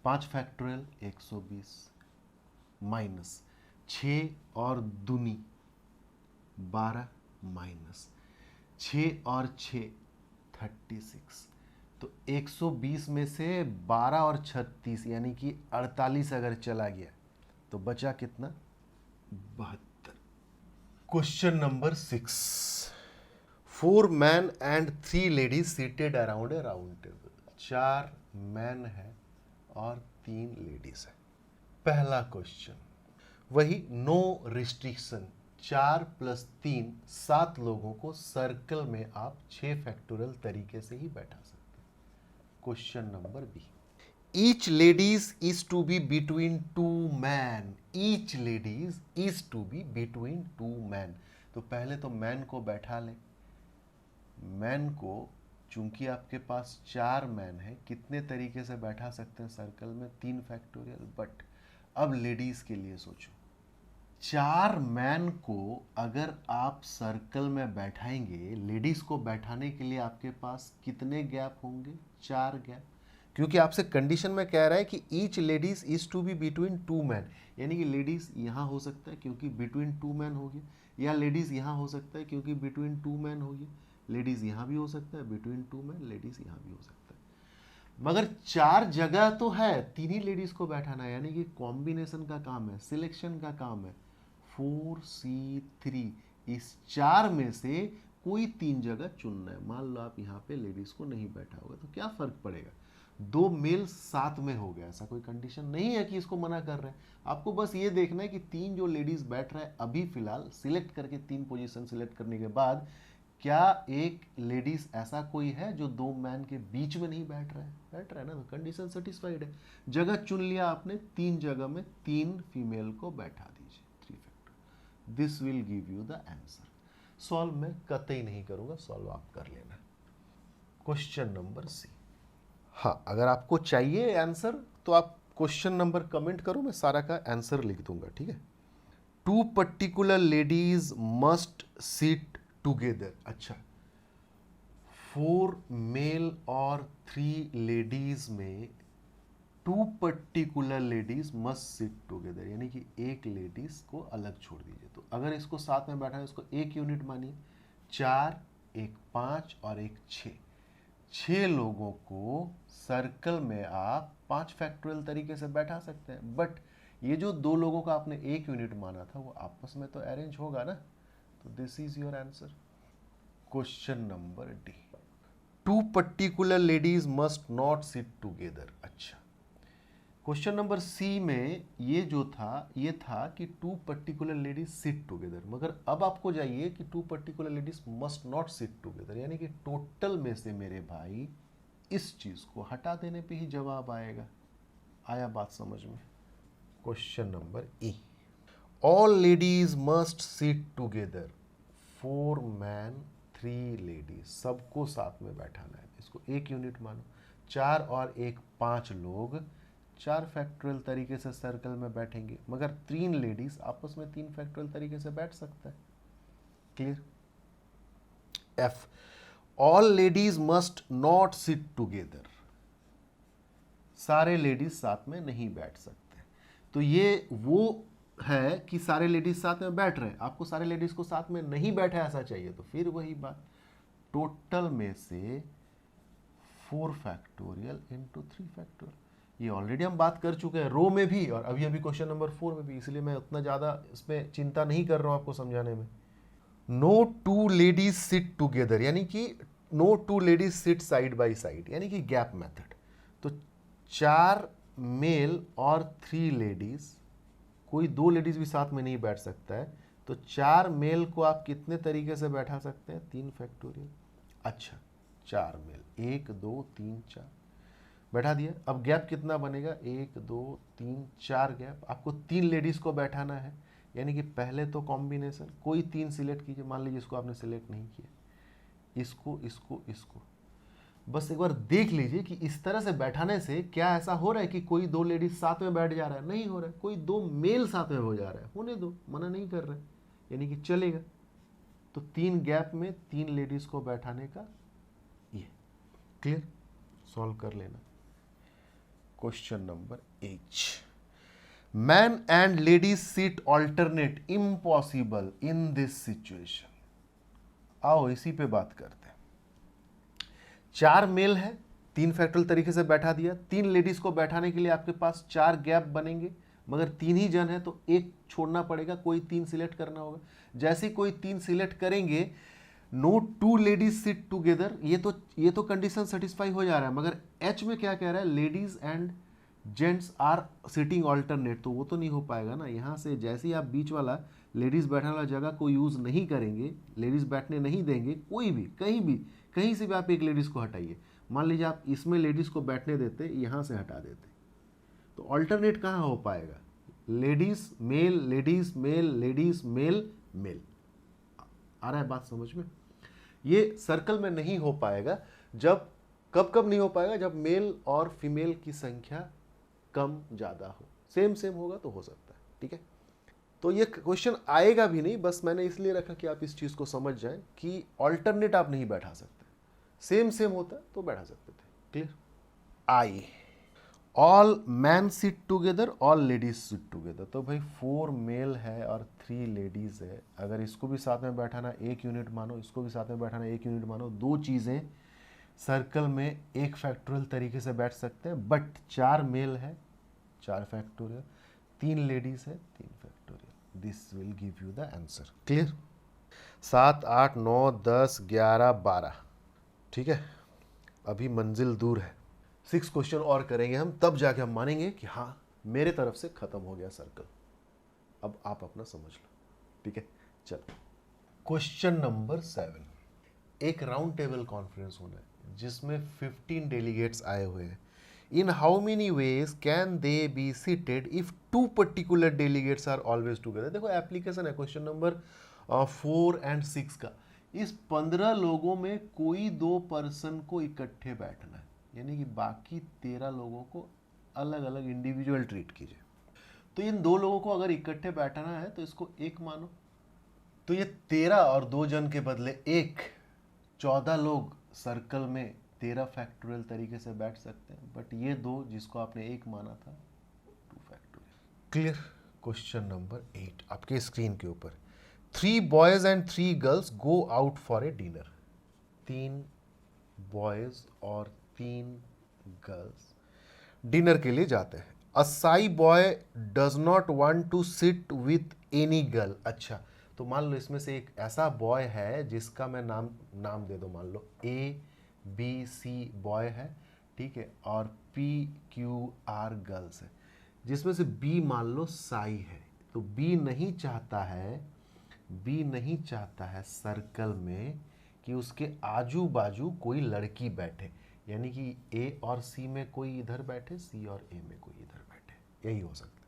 5 फैक्टोरियल 120 माइनस 6 और दूनी 12 माइनस 6 और 6 36, तो 120 में से 12 और 36 यानी कि 48 अगर चला गया तो बचा कितना, 72। Question number 6, 4 man and 3 ladies seated around a round table, 4 man है और 3 लेडीज है। पहला क्वेश्चन वही, नो रिस्ट्रिक्शन, 4 + 3 7 लोगों को सर्कल में आप 6 फैक्टोरियल तरीके से ही बैठा सकते हैं। Question number B, each ladies is to be between 2 man, each ladies is to be between 2 man, तो पहले तो मैन को बैठा लें, मैन को चूंकि आपके पास 4 मैन है, कितने तरीके से बैठा सकते हैं सर्कल में, 3 फैक्टोरियल, बट अब लेडीज के लिए सोचो, 4 मैन को अगर आप सर्कल में बैठाएंगे, लेडीज को बैठाने के लिए आपके पास कितने गैप होंगे, 4 गैप, क्योंकि आपसे कंडीशन में कह रहा है कि each ladies is to be between 2 man, यानी कि लेडीज यहां हो सकता है क्योंकि बिटवीन 2 मैन हो गया, या लेडीज यहां हो सकता है क्योंकि बिटवीन 2 मैन हो गया, लेडीज यहां भी हो सकता है बिटवीन 2 मैन, लेडीज यहां भी हो सकता है, मगर 4 जगह तो है, 3 ही लेडीज को बैठाना है, यानी कि कॉम्बिनेशन का काम है, सिलेक्शन का काम है, 4C3, इस 4 में से कोई 3 जगह चुनना है। मान लो आप यहाँ पे लेडीज को नहीं बैठा होगा तो क्या फर्क पड़ेगा, 2 मेल साथ में हो गया, ऐसा कोई कंडीशन नहीं है कि इसको मना कर रहे हैं, आपको बस ये देखना है कि 3 जो लेडीज बैठ रहा है अभी फिलहाल सिलेक्ट करके, 3 पोजीशन सिलेक्ट करने के बाद क्या एक लेडीज ऐसा कोई है जो दो मैन के बीच में नहीं बैठ रहा है? बैठ रहा है ना, तो कंडीशन सेटिस्फाइड है। जगह चुन लिया आपने, 3 जगह में 3 फीमेल को बैठा दीजिए, 3 factor, this will give you the answer. Solve मैं कतई नहीं करूंगा, सॉल्व आप कर लेना। Question number C. हाँ, अगर आपको चाहिए आंसर तो आप क्वेश्चन नंबर कमेंट करो, मैं सारा का आंसर लिख दूंगा, ठीक है। 2 particular ladies must sit together. अच्छा, 4 मेल और 3 लेडीज में 2 particular ladies must sit together, यानी कि एक लेडीज को अलग छोड़ दीजिए। तो अगर इसको साथ में बैठा है, इसको एक यूनिट मानिए, 4, एक 5 और एक 6, 6 लोगों को सर्कल में आप 5 फैक्टोरियल तरीके से बैठा सकते हैं। बट ये जो 2 लोगों का आपने एक यूनिट माना था, वो आपस में तो अरेंज होगा ना, तो this is your answer. Question number D. 2 particular ladies must not sit together. अच्छा, क्वेश्चन नंबर सी में ये जो था, ये था कि 2 पर्टिकुलर लेडीज सिट टुगेदर, मगर अब आपको जाइए कि 2 particular ladies must not sit together, यानी कि टोटल में से मेरे भाई इस चीज को हटा देने पे ही जवाब आएगा। आया बात समझ में? Question number E. All ladies must sit together, 4 man 3 ladies, सबको साथ में बैठाना है। इसको एक यूनिट मानो, 4 और एक 5 लोग 4 फैक्टोरियल तरीके से सर्कल में बैठेंगे, मगर 3 लेडीज आपस में 3 फैक्टोरियल तरीके से बैठ सकता है। Clear? F. All ladies must not sit together, सारे लेडीज साथ में नहीं बैठ सकते। तो ये वो है कि सारे लेडीज साथ में बैठ रहे हैं, आपको सारे लेडीज को साथ में नहीं बैठा ऐसा चाहिए, तो फिर वही बात, टोटल में से 4 फैक्टोरियल इंटू 3 फैक्टोरियल। ये ऑलरेडी हम बात कर चुके हैं रो में भी और अभी अभी क्वेश्चन नंबर 4 में भी, इसलिए मैं उतना ज़्यादा इसमें चिंता नहीं कर रहा हूँ आपको समझाने में। नो 2 लेडीज सिट टुगेदर, यानी कि no 2 ladies sit side by side, यानी कि गैप मेथड। तो 4 मेल और 3 लेडीज, कोई 2 लेडीज भी साथ में नहीं बैठ सकता है, तो 4 मेल को आप कितने तरीके से बैठा सकते हैं? 3 फैक्टोरियल। अच्छा, 4 मेल, 1 2 3 4 बैठा दिया। अब गैप कितना बनेगा? 1 2 3 4 गैप, आपको 3 लेडीज को बैठाना है, यानी कि पहले तो कॉम्बिनेशन कोई 3 सिलेक्ट कीजिए, मान लीजिए इसको आपने सिलेक्ट नहीं किया, इसको इसको इसको, बस एक बार देख लीजिए कि इस तरह से बैठाने से क्या ऐसा हो रहा है कि कोई 2 लेडीज साथ में बैठ जा रहा है? नहीं हो रहा है। कोई 2 मेल साथ में हो जा रहा है, होने दो, मना नहीं कर रहे, यानी कि चलेगा। तो 3 गैप में 3 लेडीज को बैठाने का ये। क्लियर? सॉल्व कर लेना। Question number H. Man and ladies seat alternate, impossible in this situation. आओ इसी पे बात करते हैं। 4 मेल है, 3 फैक्टोरियल तरीके से बैठा दिया, 3 लेडीज को बैठाने के लिए आपके पास 4 गैप बनेंगे, मगर 3 ही जन है तो एक छोड़ना पड़ेगा, कोई 3 सिलेक्ट करना होगा। जैसे कोई 3 सिलेक्ट करेंगे, नो 2 लेडीज सिट टुगेदर, ये तो कंडीशन सेटिस्फाई हो जा रहा है, मगर एच में क्या कह रहा है? Ladies and gents are sitting alternate, तो वो तो नहीं हो पाएगा ना। यहाँ से जैसे ही आप बीच वाला लेडीज बैठने वाला जगह को यूज नहीं करेंगे, लेडीज बैठने नहीं देंगे, कोई भी कहीं से भी आप एक लेडीज को हटाइए, मान लीजिए आप इसमें लेडीज को बैठने देते, यहाँ से हटा देते, तो ऑल्टरनेट कहाँ हो पाएगा? Ladies male ladies male ladies male male. आ रहा है बात समझ में? ये सर्कल में नहीं हो पाएगा। जब कब नहीं हो पाएगा? जब मेल और फीमेल की संख्या कम ज़्यादा हो, सेम होगा तो हो सकता है। ठीक है, तो ये क्वेश्चन आएगा भी नहीं, बस मैंने इसलिए रखा कि आप इस चीज़ को समझ जाएं कि ऑल्टरनेट आप नहीं बैठा सकते, सेम होता तो बैठा सकते थे। क्लियर? आई। All man sit together, all ladies sit together, तो भाई 4 मेल है और 3 लेडीज है, अगर इसको भी साथ में बैठाना 1 यूनिट मानो, इसको भी साथ में बैठाना 1 यूनिट मानो, 2 चीज़ें सर्कल में 1 फैक्टोरियल तरीके से बैठ सकते हैं, बट 4 मेल है 4 फैक्टोरियल, 3 लेडीज है 3 factorial, this will give you the answer. Clear? 7 8 9 10 11 12, ठीक है, अभी मंजिल दूर है। 6 क्वेश्चन और करेंगे हम, तब जाके हम मानेंगे कि हाँ मेरे तरफ से खत्म हो गया सर्कल, अब आप अपना समझ लो। ठीक है, चलो क्वेश्चन नंबर 7। एक राउंड टेबल कॉन्फ्रेंस होना है जिसमें 15 डेलीगेट्स आए हुए हैं. In how many ways can they be seated if two particular delegates are always together. देखो एप्लीकेशन है क्वेश्चन नंबर 4 एंड 6 का. इस 15 लोगों में कोई 2 पर्सन को इकट्ठे बैठना है, यानी कि बाकी 13 लोगों को अलग अलग इंडिविजुअल ट्रीट कीजिए. तो इन 2 लोगों को अगर इकट्ठे बैठना है तो इसको 1 मानो. तो ये 13 और 2 जन के बदले 1, 14 लोग सर्कल में 13 फैक्टोरियल तरीके से बैठ सकते हैं. बट ये 2 जिसको आपने 1 माना था 2 फैक्टोरियल. क्लियर. क्वेश्चन नंबर 8 आपके स्क्रीन के ऊपर. 3 boys and 3 girls go out for a dinner. 3 boys और 3 गर्ल्स डिनर के लिए जाते हैं. A shy boy does not want to sit with any girl. अच्छा, तो मान लो इसमें से एक ऐसा बॉय है जिसका मैं नाम दे दो, मान लो ABC बॉय है, ठीक है, और PQR गर्ल्स है, जिसमें से B मान लो साई है. तो B नहीं चाहता है सर्कल में कि उसके आजू बाजू कोई लड़की बैठे, यानी कि A और C में कोई इधर बैठे, C और A में कोई इधर बैठे, यही हो सकता है.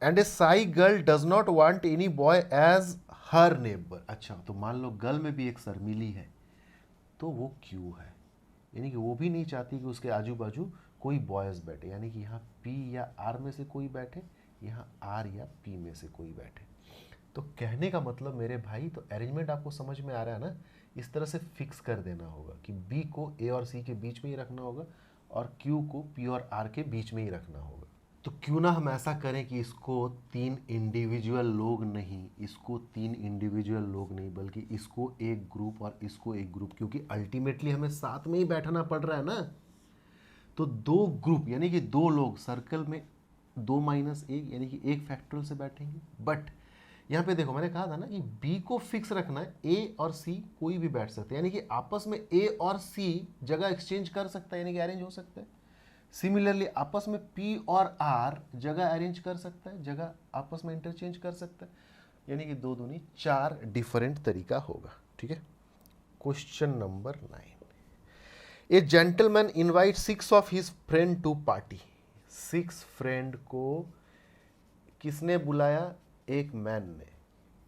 And a shy girl does not want any boy as her neighbour. अच्छा, तो मान लो गर्ल में भी एक शर्मीली है, तो वो Q है, यानी कि वो भी नहीं चाहती कि उसके आजू बाजू कोई बॉयज बैठे, यानी कि यहाँ P या R में से कोई बैठे, यहाँ R या P में से कोई बैठे. तो कहने का मतलब मेरे भाई, तो अरेंजमेंट आपको समझ में आ रहा है ना. इस तरह से फिक्स कर देना होगा कि B को A और C के बीच में ही रखना होगा और Q को P और R के बीच में ही रखना होगा. तो क्यों ना हम ऐसा करें कि इसको 3 इंडिविजुअल लोग नहीं, बल्कि इसको एक ग्रुप और इसको एक ग्रुप, क्योंकि अल्टीमेटली हमें साथ में ही बैठना पड़ रहा है ना. तो 2 ग्रुप यानी कि 2 लोग सर्कल में 2 - 1 यानी कि 1 फैक्टोरियल से बैठेंगे. बट यहाँ पे देखो, मैंने कहा था ना कि B को फिक्स रखना है, A और C कोई भी बैठ सकते हैं, यानी कि आपस में A और C जगह एक्सचेंज कर सकता है, यानी कि अरेंज हो सकता है. सिमिलरली आपस में P और R जगह अरेंज कर सकता है, जगह आपस में इंटरचेंज कर सकता है, यानी कि 2 दूनी 4 डिफरेंट तरीका होगा. ठीक है. Question number 9. A gentleman invite 6 of his friend to party. 6 friend को किसने बुलाया? एक मैन ने.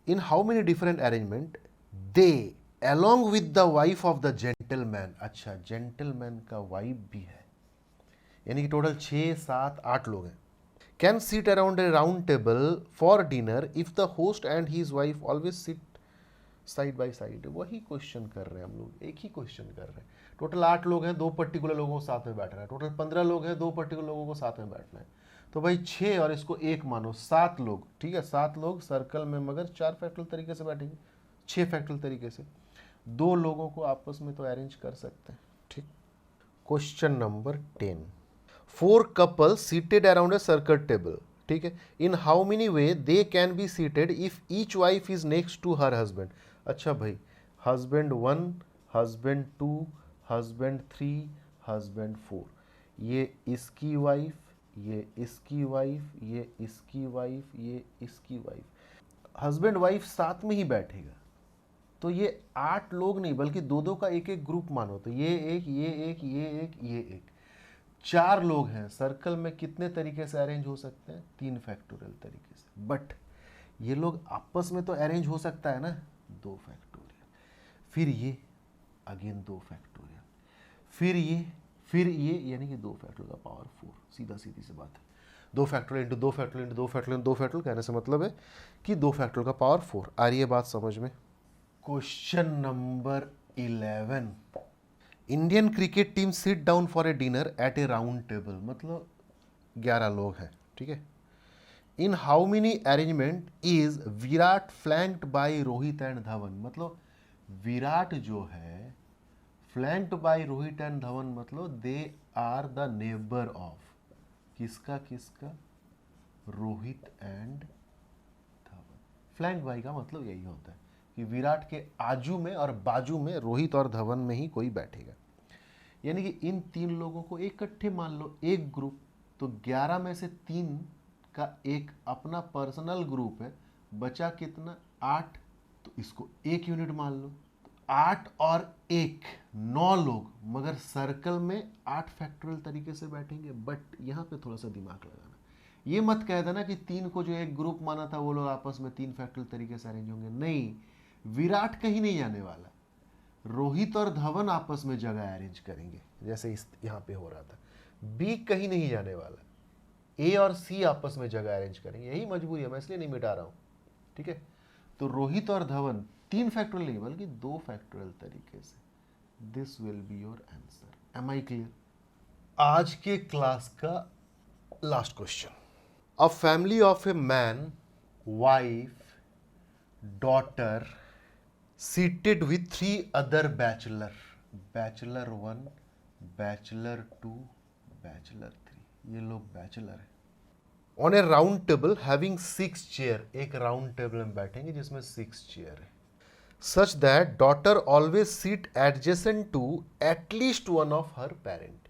In how many different arrangement they along with the wife of the gentleman. अच्छा, जेंटलमैन का वाइफ भी है, यानी कि टोटल 6, 7, 8 लोग हैं. Can seat around a round table for dinner if the host and his wife always sit side by side. वही question कर रहे हैं हम लोग, एक ही क्वेश्चन कर रहे हैं. टोटल 8 लोग हैं, 2 पर्टिकुलर लोगों को साथ में बैठना है. टोटल 15 लोग हैं, 2 पर्टिकुलर लोगों को साथ में बैठना है. तो भाई 6 और इसको 1 मानो, 7 लोग. ठीक है, 7 लोग सर्कल में, मगर 4 फैक्टोरियल तरीके से बैठेंगे, 6 फैक्टोरियल तरीके से. 2 लोगों को आपस में तो अरेंज कर सकते हैं. ठीक. Question number 10. 4 couple seated around a circle table. ठीक है. In how many way they can be seated if each wife is next to her husband. अच्छा भाई, हस्बैंड 1, हस्बैंड 2, हस्बैंड 3, हस्बैंड 4, ये इसकी वाइफ, ये इसकी वाइफ, ये इसकी वाइफ, ये इसकी वाइफ. हस्बैंड वाइफ साथ में ही बैठेगा, तो ये 8 लोग नहीं बल्कि 2-2 का एक एक ग्रुप मानो. तो ये एक, ये एक, ये एक, ये एक, 4 लोग हैं. सर्कल में कितने तरीके से अरेंज हो सकते हैं? 3 फैक्टोरियल तरीके से. बट ये लोग आपस में तो अरेंज हो सकता है ना, 2 फैक्टोरियल, फिर ये अगेन 2 फैक्टोरियल, फिर ये यानी कि 2 फैक्टोरियल का पावर 4. सीधा सीधी सी बात है. 2 factorial into 2 factorial into 2 factorial 2 factorial कहने से मतलब है कि 2 फैक्टोरियल का पावर 4. आ रही है बात समझ में? Question number 11. Indian cricket team sit down for a dinner at a round table. मतलब 11 लोग हैं. ठीक है. In how many arrangement is Virat flanked by Rohit and Dhawan. मतलब विराट जो है flanked by Rohit and Dhawan, मतलब they are the neighbour of किसका, Rohit and Dhawan. Flanked by का मतलब यही होता है कि विराट के आजू में और बाजू में रोहित और धवन में ही कोई बैठेगा. यानी कि इन 3 लोगों को इकट्ठे मान लो एक ग्रुप. तो 11 में से 3 का एक अपना पर्सनल ग्रुप है, बचा कितना? 8. तो इसको 1 यूनिट मान लो. तो 8 और 1 9 लोग, मगर सर्कल में 8 फैक्टोरियल तरीके से बैठेंगे। बट यहां पे थोड़ा सा दिमाग लगाना, ये मत कह देना कि 3 को जो एक ग्रुप माना था वो लोग आपस में 3 फैक्टोरियल तरीके से अरेंज होंगे। नहीं, विराट कहीं नहीं जाने वाला, रोहित और धवन आपस में जगह अरेंज करेंगे जैसे इस यहां पे हो रहा था। बी कहीं नहीं जाने वाला, ए और सी आपस में जगह अरेंज करेंगे। यही मजबूरी है, मैं इसलिए नहीं मिटा रहा हूं, ठीक है। तो रोहित और धवन 3 फैक्टोरियल नहीं बल्कि 2 फैक्टोरियल तरीके से। This will be your answer. Am I clear? आज के क्लास का last question. A family of a man, wife, daughter seated with 3 other bachelor, bachelor 1, bachelor 2, bachelor 3, ये लोग बैचलर है। On a round table having 6 chair, एक round table में बैठेंगे जिसमें 6 चेयर है। Such that daughter always seat adjacent to at least one of her parent,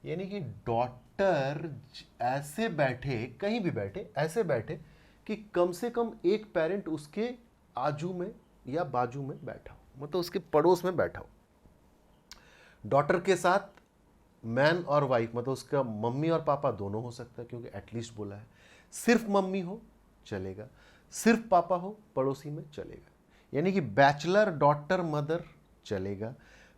यानी कि डॉटर ऐसे बैठे, कहीं भी बैठे, ऐसे बैठे कि कम से कम एक पेरेंट उसके आजू में या बाजू में बैठा हो, मतलब उसके पड़ोस में बैठा हो। डॉटर के साथ मैन और वाइफ, मतलब उसका मम्मी और पापा दोनों हो सकता है क्योंकि एटलीस्ट बोला है। सिर्फ मम्मी हो चलेगा, सिर्फ पापा हो पड़ोसी में चलेगा। यानी कि बैचलर डॉटर मदर चलेगा,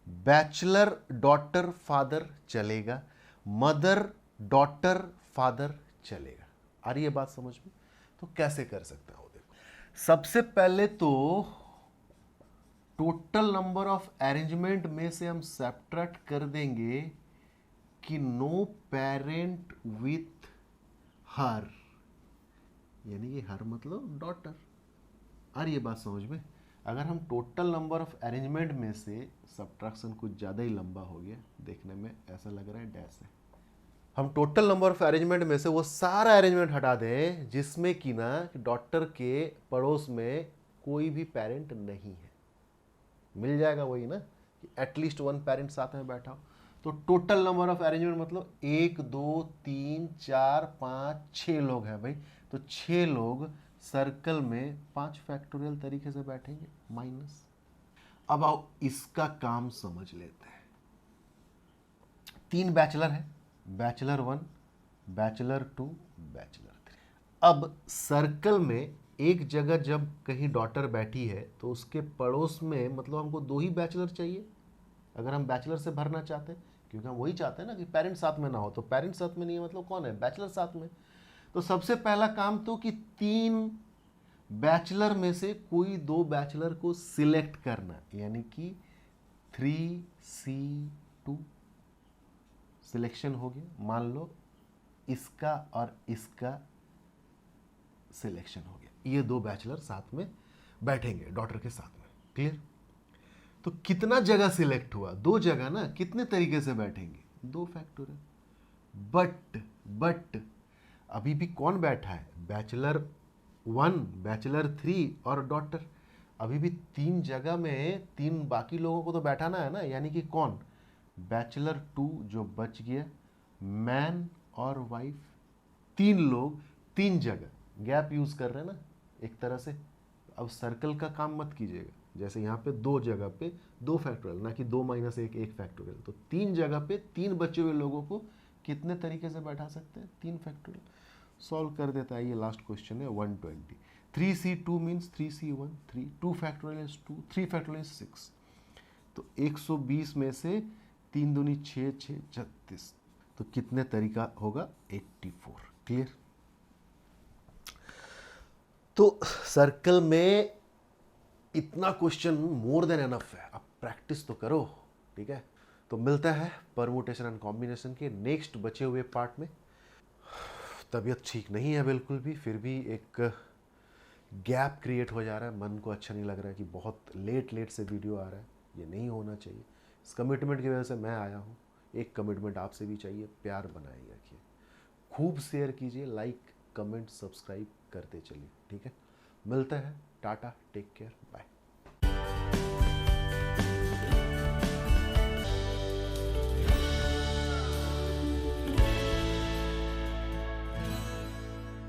बैचलर डॉटर फादर चलेगा, मदर डॉटर फादर चलेगा। आ रही है बात समझ में? तो कैसे कर सकते हो? देखो, सबसे पहले तो टोटल नंबर ऑफ अरेंजमेंट में से हम सब्ट्रैक्ट कर देंगे कि नो पेरेंट विथ हर, यानी कि हर मतलब डॉटर। आ रही है बात समझ में? अगर हम टोटल नंबर ऑफ अरेंजमेंट में से, सब्ट्रैक्शन कुछ ज़्यादा ही लंबा हो गया, देखने में ऐसा लग रहा है डैश है। हम टोटल नंबर ऑफ अरेंजमेंट में से वो सारा अरेंजमेंट हटा दें जिसमें कि ना डॉटर के पड़ोस में कोई भी पेरेंट नहीं है, मिल जाएगा वही ना कि एटलीस्ट वन पेरेंट साथ में बैठा हो। तो टोटल नंबर ऑफ अरेंजमेंट मतलब 1 2 3 4 5 6 लोग हैं भाई। तो 6 लोग सर्कल में 5 फैक्टोरियल तरीके से बैठेंगे माइनस। अब आओ इसका काम समझ लेते हैं। 3 बैचलर है, बैचलर 1, बैचलर 2, बैचलर 3। अब सर्कल में एक जगह जब कहीं डॉटर बैठी है तो उसके पड़ोस में, मतलब हमको 2 ही बैचलर चाहिए अगर हम बैचलर से भरना चाहते हैं, क्योंकि हम वही चाहते हैं ना कि पेरेंट साथ में ना हो। तो पेरेंट साथ में नहीं है मतलब कौन है? बैचलर साथ में। तो सबसे पहला काम तो कि 3 बैचलर में से कोई 2 बैचलर को सिलेक्ट करना, यानी कि 3C2 सिलेक्शन हो गया। मान लो इसका और इसका सिलेक्शन हो गया, ये 2 बैचलर साथ में बैठेंगे डॉटर के साथ में। क्लियर? तो कितना जगह सिलेक्ट हुआ? 2 जगह ना। कितने तरीके से बैठेंगे? 2 फैक्टोरियल। बट अभी भी कौन बैठा है? बैचलर 1, बैचलर 3 और डॉटर। अभी भी 3 जगह में 3 बाकी लोगों को तो बैठाना है ना, यानी कि कौन? बैचलर 2 जो बच गया, मैन और वाइफ, 3 लोग 3 जगह गैप यूज कर रहे हैं ना एक तरह से। अब सर्कल का काम मत कीजिएगा, जैसे यहाँ पे 2 जगह पे 2 फैक्टोरियल, ना कि 2 - 1 1 फैक्टोरियल। तो 3 जगह पे 3 बचे हुए लोगों को कितने तरीके से बैठा सकते हैं? 3 फैक्टोरियल। सॉल्व कर देता है। ये लास्ट क्वेश्चन है 120। 3C2 means 3C1 3, 2 factorial is 2, 3 factorial is 6। तो 120 में से 3 दूनी 6 6 36, तो कितने तरीका होगा? 84। क्लियर? तो सर्कल में इतना क्वेश्चन मोर देन एनफ है, अब प्रैक्टिस तो करो, ठीक है। तो मिलता है परमुटेशन एंड कॉम्बिनेशन के नेक्स्ट बचे हुए पार्ट में। तबीयत ठीक नहीं है बिल्कुल भी, फिर भी एक गैप क्रिएट हो जा रहा है, मन को अच्छा नहीं लग रहा है कि बहुत लेट से वीडियो आ रहा है, ये नहीं होना चाहिए। इस कमिटमेंट की वजह से मैं आया हूँ, एक कमिटमेंट आपसे भी चाहिए, प्यार बनाए रखिए, खूब शेयर कीजिए, लाइक कमेंट सब्सक्राइब करते चलिए, ठीक है। मिलते हैं, टाटा, टेक केयर, बाय।